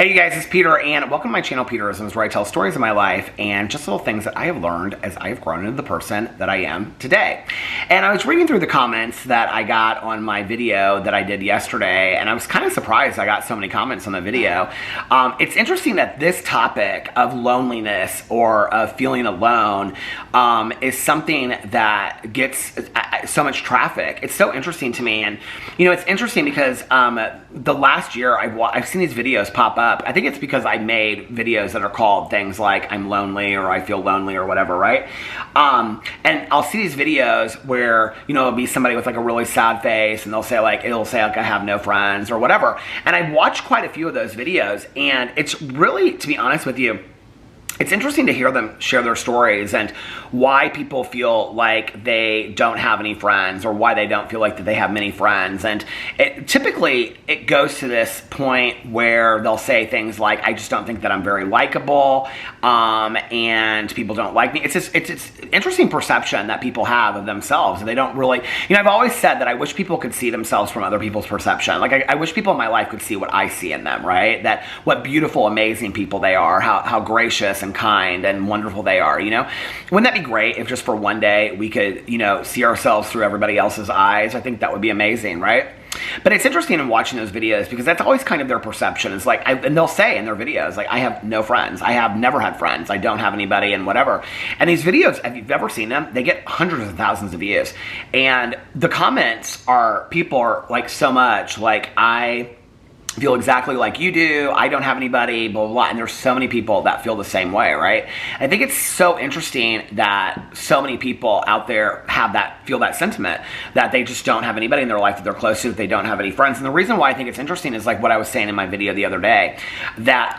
Hey you guys, it's Peter and welcome to my channel, Peterisms, where I tell stories of my life and just little things that I have learned as I have grown into the person that I am today. And I was reading through the comments that I got on my video that I did yesterday, and I was kind of surprised I got so many comments on the video. It's interesting that this topic of loneliness or of feeling alone is something that gets so much traffic. It's so interesting to me, and you know, it's interesting because the last year I've seen these videos pop up. I think it's because I made videos that are called things like I'm lonely or I feel lonely or whatever, right? And I'll see these videos where, you know, it'll be somebody with like a really sad face and it'll say like I have no friends or whatever. And I've watched quite a few of those videos, and it's really, to be honest with you, it's interesting to hear them share their stories and why people feel like they don't have any friends or why they don't feel like that they have many friends. And typically it goes to this point where they'll say things like, I just don't think that I'm very likable, and people don't like me. It's interesting perception that people have of themselves, and they don't really, you know, I've always said that I wish people could see themselves from other people's perception. Like I wish people in my life could see what I see in them, right? That what beautiful, amazing people they are, how gracious and kind and wonderful they are, you know? Wouldn't that be great if just for one day we could, you know, see ourselves through everybody else's eyes? I think that would be amazing, right? But it's interesting in watching those videos because that's always kind of their perception. It's like, and they'll say in their videos, like, I have no friends. I have never had friends. I don't have anybody and whatever. And these videos, if you've ever seen them, they get hundreds of thousands of views. And the comments are, people are like so much like, I feel exactly like you do, I don't have anybody, blah, blah, blah. And there's so many people that feel the same way, right? I think it's so interesting that so many people out there feel that sentiment, that they just don't have anybody in their life that they're close to, that they don't have any friends. And the reason why I think it's interesting is like what I was saying in my video the other day, that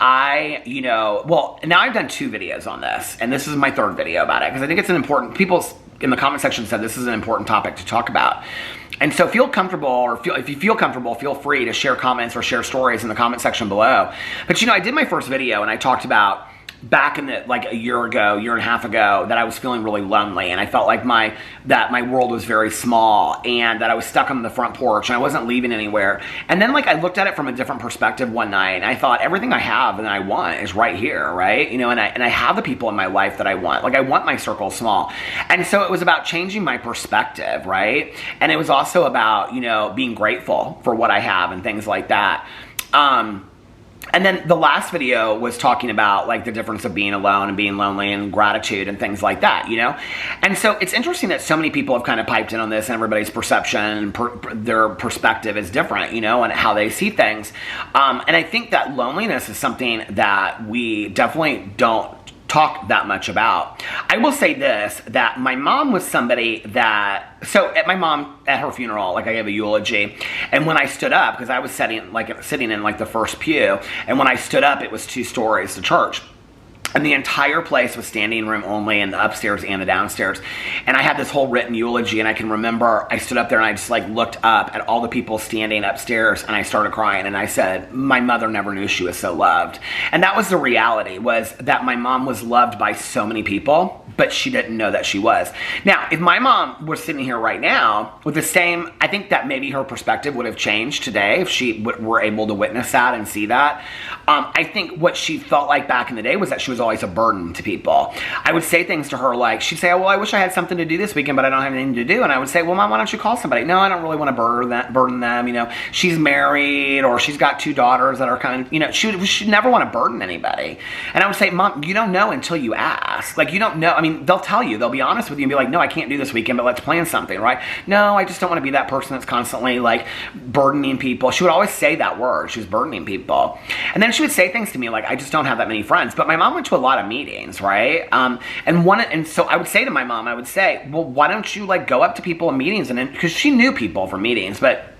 well, now I've done 2 videos on this, and this is my 3rd video about it, because I think it's an important, people in the comment section said this is an important topic to talk about. And so feel comfortable, or if you feel comfortable, feel free to share comments or share stories in the comment section below. But you know, I did my first video and I talked about back in like a year and a half ago, that I was feeling really lonely, and I felt like that my world was very small, and that I was stuck on the front porch and I wasn't leaving anywhere. And then like I looked at it from a different perspective one night, and I thought everything I have and I want is right here, right? You know, and I have the people in my life that I want. Like I want my circle small. And so it was about changing my perspective, right? And it was also about, you know, being grateful for what I have and things like that. And then the last video was talking about like the difference of being alone and being lonely and gratitude and things like that, you know? And so it's interesting that so many people have kind of piped in on this, and everybody's perception, their perspective is different, you know, and how they see things. And I think that loneliness is something that we definitely don't talk that much about. I will say this, that my mom was somebody that, so at my mom, at her funeral, like I gave a eulogy, and when I stood up, because I was sitting in like the first pew, and when I stood up, it was 2 stories, the church. And the entire place was standing room only, in the upstairs and the downstairs. And I had this whole written eulogy, and I can remember I stood up there and I just like looked up at all the people standing upstairs, and I started crying, and I said, my mother never knew she was so loved. And that was the reality, was that my mom was loved by so many people, but she didn't know that she was. Now, if my mom were sitting here right now with the same, I think that maybe her perspective would have changed today if she were able to witness that and see that. I think what she felt like back in the day was that she was always a burden to people. I would say things to her like, she'd say, oh, well, I wish I had something to do this weekend, but I don't have anything to do. And I would say, well, Mom, why don't you call somebody? No, I don't really want to burden them. You know, she's married, or she's got 2 daughters that are kind of, you know, she'd never want to burden anybody. And I would say, Mom, you don't know until you ask. Like, you don't know. I mean, they'll tell you, they'll be honest with you and be like, no, I can't do this weekend, but let's plan something, right? No, I just don't want to be that person that's constantly like burdening people. She would always say that word. She was burdening people. And then she would say things to me like, I just don't have that many friends. But my mom went to a lot of meetings, right? And so I would say to my mom, I would say, well, why don't you like go up to people in meetings? And then, because she knew people from meetings, but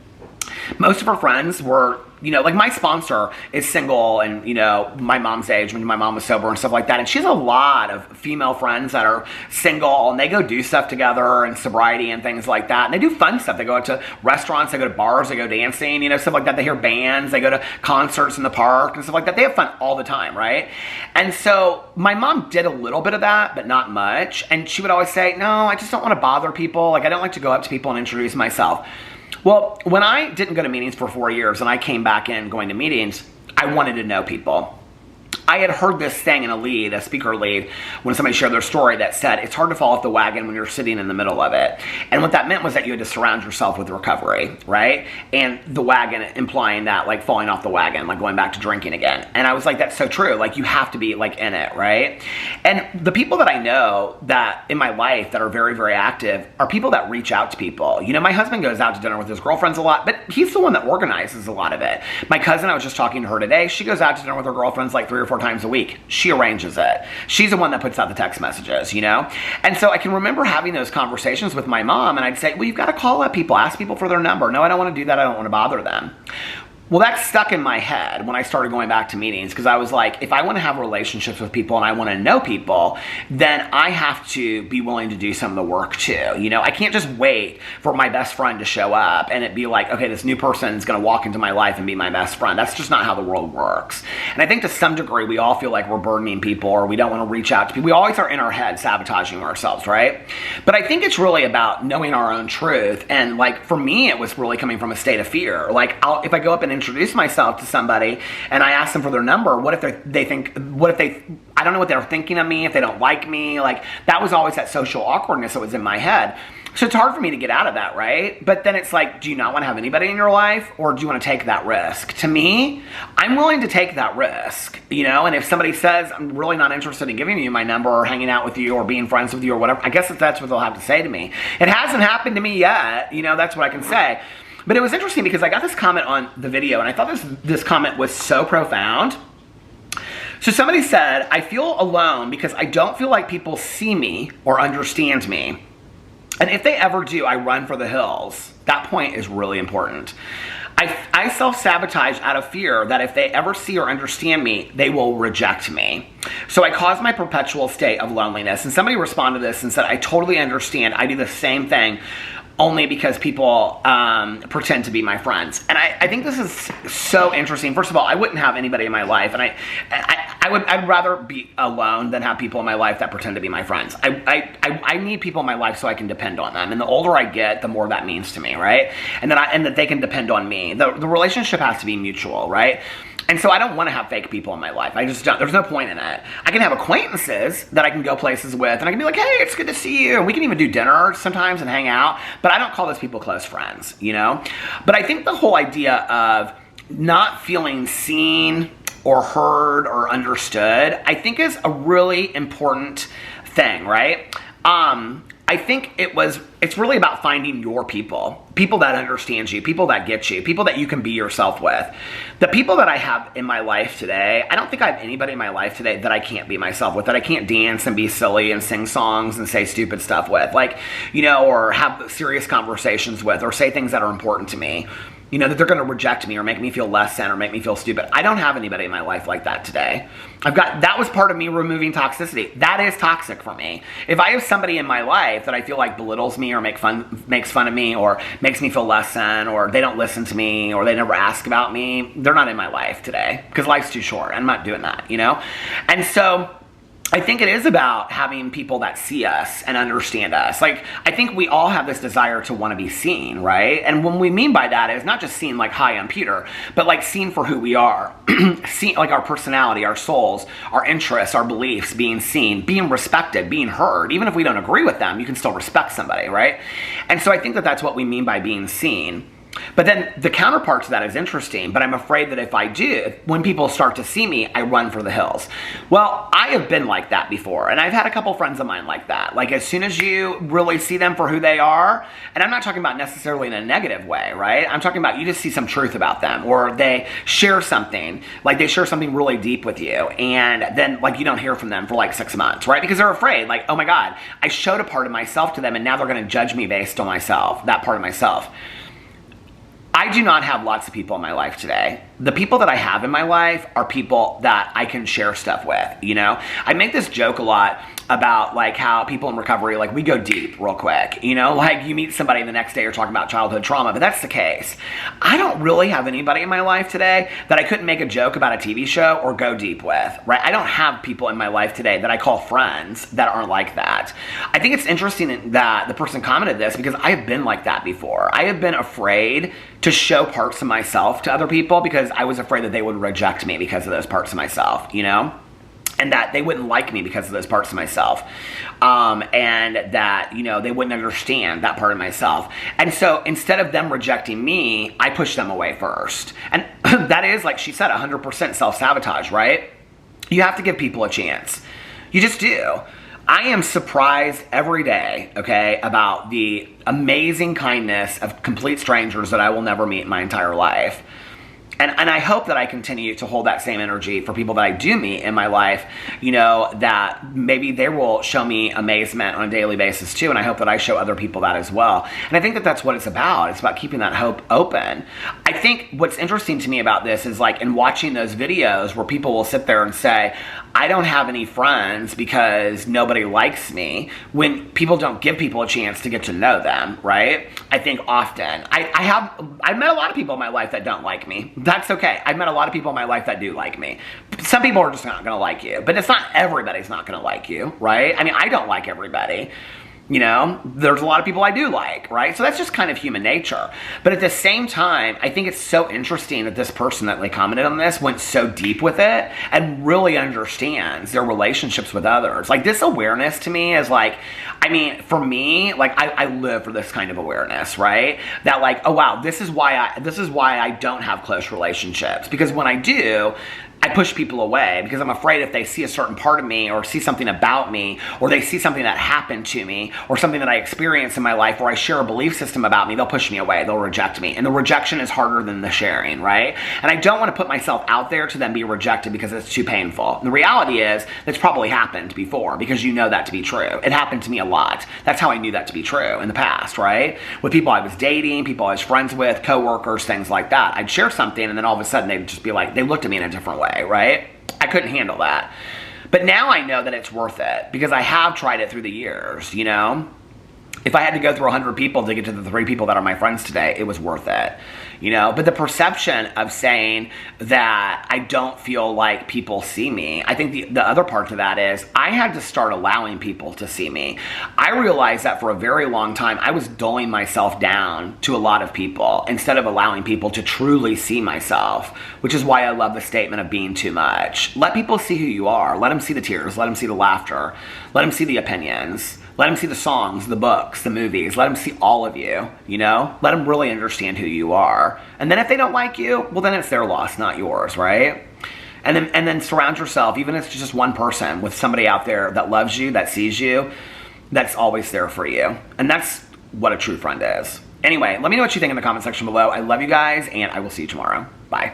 most of her friends were, you know, like my sponsor is single and, you know, my mom's age, when my mom was sober and stuff like that. And she has a lot of female friends that are single, and they go do stuff together and sobriety and things like that. And they do fun stuff. They go out to restaurants, they go to bars, they go dancing, you know, stuff like that. They hear bands, they go to concerts in the park and stuff like that. They have fun all the time, right? And so my mom did a little bit of that, but not much. And she would always say, no, I just don't want to bother people. Like, I don't like to go up to people and introduce myself. Well, when I didn't go to meetings for 4 years and I came back in going to meetings, I I wanted to know people. I had heard this thing in a speaker lead, when somebody shared their story that said, it's hard to fall off the wagon when you're sitting in the middle of it. And what that meant was that you had to surround yourself with recovery, right? And the wagon implying that, like, falling off the wagon, like going back to drinking again. And I was like, that's so true. Like, you have to be, like, in it, right? And the people that I know that in my life that are very, very active are people that reach out to people. You know, my husband goes out to dinner with his girlfriends a lot, but he's the one that organizes a lot of it. My cousin, I was just talking to her today, she goes out to dinner with her girlfriends like 3 or 4 times a week. She arranges it. She's the one that puts out the text messages, you know? And so I can remember having those conversations with my mom, and I'd say, well, you've got to call up people, ask people for their number. No, I don't want to do that. I don't want to bother them. Well, that stuck in my head when I started going back to meetings, because I was like, if I want to have relationships with people and I want to know people, then I have to be willing to do some of the work too. You know, I can't just wait for my best friend to show up and it be like, okay, this new person is going to walk into my life and be my best friend. That's just not how the world works. And I think to some degree, we all feel like we're burdening people, or we don't want to reach out to people. We always are in our head sabotaging ourselves, right? But I think it's really about knowing our own truth. And like, for me, it was really coming from a state of fear. Like, if I go up and introduce myself to somebody and I ask them for their number, what if they think, I don't know what they're thinking of me, if they don't like me. Like, that was always that social awkwardness that was in my head. So it's hard for me to get out of that, right? But then it's like, do you not want to have anybody in your life, or do you want to take that risk? To me, I'm willing to take that risk, you know? And if somebody says, I'm really not interested in giving you my number or hanging out with you or being friends with you or whatever, I guess that's what they'll have to say to me. It hasn't happened to me yet, you know, that's what I can say. But it was interesting because I got this comment on the video, and I thought this comment was so profound. So somebody said, I feel alone because I don't feel like people see me or understand me. And if they ever do, I run for the hills. That point is really important. I self-sabotage out of fear that if they ever see or understand me, they will reject me. So I cause my perpetual state of loneliness. And somebody responded to this and said, I totally understand. I do the same thing, only because people pretend to be my friends. And I think this is so interesting. First of all, I wouldn't have anybody in my life, and I'd rather be alone than have people in my life that pretend to be my friends. I need people in my life so I can depend on them. And the older I get, the more that means to me, right? And that they can depend on me. The relationship has to be mutual, right? And so I don't want to have fake people in my life. I just don't. There's no point in it. I can have acquaintances that I can go places with, and I can be like, hey, it's good to see you. And we can even do dinner sometimes and hang out, but I don't call those people close friends, you know? But I think the whole idea of not feeling seen or heard or understood, I think is a really important thing, right? I think it's really about finding your people that understand you, people that get you, people that you can be yourself with. The people that I have in my life today, I don't think I have anybody in my life today that I can't be myself with, that I can't dance and be silly and sing songs and say stupid stuff with, like, you know, or have serious conversations with, or say things that are important to me. You know, that they're going to reject me or make me feel less than or make me feel stupid. I don't have anybody in my life like that today. That was part of me removing toxicity. That is toxic for me. If I have somebody in my life that I feel like belittles me or makes fun of me or makes me feel less than, or they don't listen to me or they never ask about me, they're not in my life today because life's too short. I'm not doing that, you know? And so I think it is about having people that see us and understand us. Like, I think we all have this desire to want to be seen, right? And what we mean by that is not just seen like, hi, I'm Peter, but like seen for who we are. Seen, like our personality, our souls, our interests, our beliefs, being seen, being respected, being heard. Even if we don't agree with them, you can still respect somebody, right? And so I think that that's what we mean by being seen. But then the counterpart to that is interesting, but I'm afraid that if I do, when people start to see me, I run for the hills. Well, I have been like that before, and I've had a couple friends of mine like that. Like, as soon as you really see them for who they are, and I'm not talking about necessarily in a negative way, right? I'm talking about you just see some truth about them, or they share something, like they share something really deep with you, and then like you don't hear from them for like 6 months, right? Because they're afraid, like, oh my God, I showed a part of myself to them, and now they're going to judge me based on myself, that part of myself. I do not have lots of people in my life today. The people that I have in my life are people that I can share stuff with, you know? I make this joke a lot about like how people in recovery, like we go deep real quick, you know? Like you meet somebody the next day, you're talking about childhood trauma, but that's the case. I don't really have anybody in my life today that I couldn't make a joke about a TV show or go deep with, right? I don't have people in my life today that I call friends that aren't like that. I think it's interesting that the person commented this because I have been like that before. I have been afraid to show parts of myself to other people because because I was afraid that they would reject me because of those parts of myself, you know? And that they wouldn't like me because of those parts of myself. And that, you know, they wouldn't understand that part of myself. And so instead of them rejecting me, I pushed them away first. And that is, like she said, 100% self-sabotage, right? You have to give people a chance. You just do. I am surprised every day, okay, about the amazing kindness of complete strangers that I will never meet in my entire life. And I hope that I continue to hold that same energy for people that I do meet in my life, you know, that maybe they will show me amazement on a daily basis too, and I hope that I show other people that as well. And I think that that's what it's about. It's about keeping that hope open. I think what's interesting to me about this is, like, in watching those videos where people will sit there and say, I don't have any friends because nobody likes me, when people don't give people a chance to get to know them, right? I think often, I've met a lot of people in my life that don't like me. That's okay. I've met a lot of people in my life that do like me. Some people are just not going to like you, but it's not everybody's not going to like you, right? I mean, I don't like everybody. You know, there's a lot of people I do like, right? So that's just kind of human nature. But at the same time, I think it's so interesting that this person that commented on this went so deep with it and really understands their relationships with others. Like, this awareness to me is like, I mean, for me, like, I live for this kind of awareness, right? That, like, oh wow, this is why I don't have close relationships. Because when I do, I push people away because I'm afraid if they see a certain part of me or see something about me, or they see something that happened to me or something that I experienced in my life where I share a belief system about me, they'll push me away, they'll reject me. And the rejection is harder than the sharing, right? And I don't want to put myself out there to then be rejected because it's too painful. And the reality is that's probably happened before, because you know that to be true. It happened to me a lot. That's how I knew that to be true in the past, right? With people I was dating, people I was friends with, coworkers, things like that. I'd share something and then all of a sudden they'd just be like, they looked at me in a different way, right? I couldn't handle that. But now I know that it's worth it because I have tried it through the years, you know? If I had to go through 100 people to get to the 3 people that are my friends today, it was worth it, you know? But the perception of saying that I don't feel like people see me, I think the other part to that is I had to start allowing people to see me. I realized that for a very long time, I was dulling myself down to a lot of people instead of allowing people to truly see myself, which is why I love the statement of being too much. Let people see who you are. Let them see the tears. Let them see the laughter. Let them see the opinions. Let them see the songs, the books, the movies. Let them see all of you, you know? Let them really understand who you are. And then if they don't like you, well, then it's their loss, not yours, right? And then surround yourself, even if it's just one person, with somebody out there that loves you, that sees you, that's always there for you. And that's what a true friend is. Anyway, let me know what you think in the comment section below. I love you guys, and I will see you tomorrow. Bye.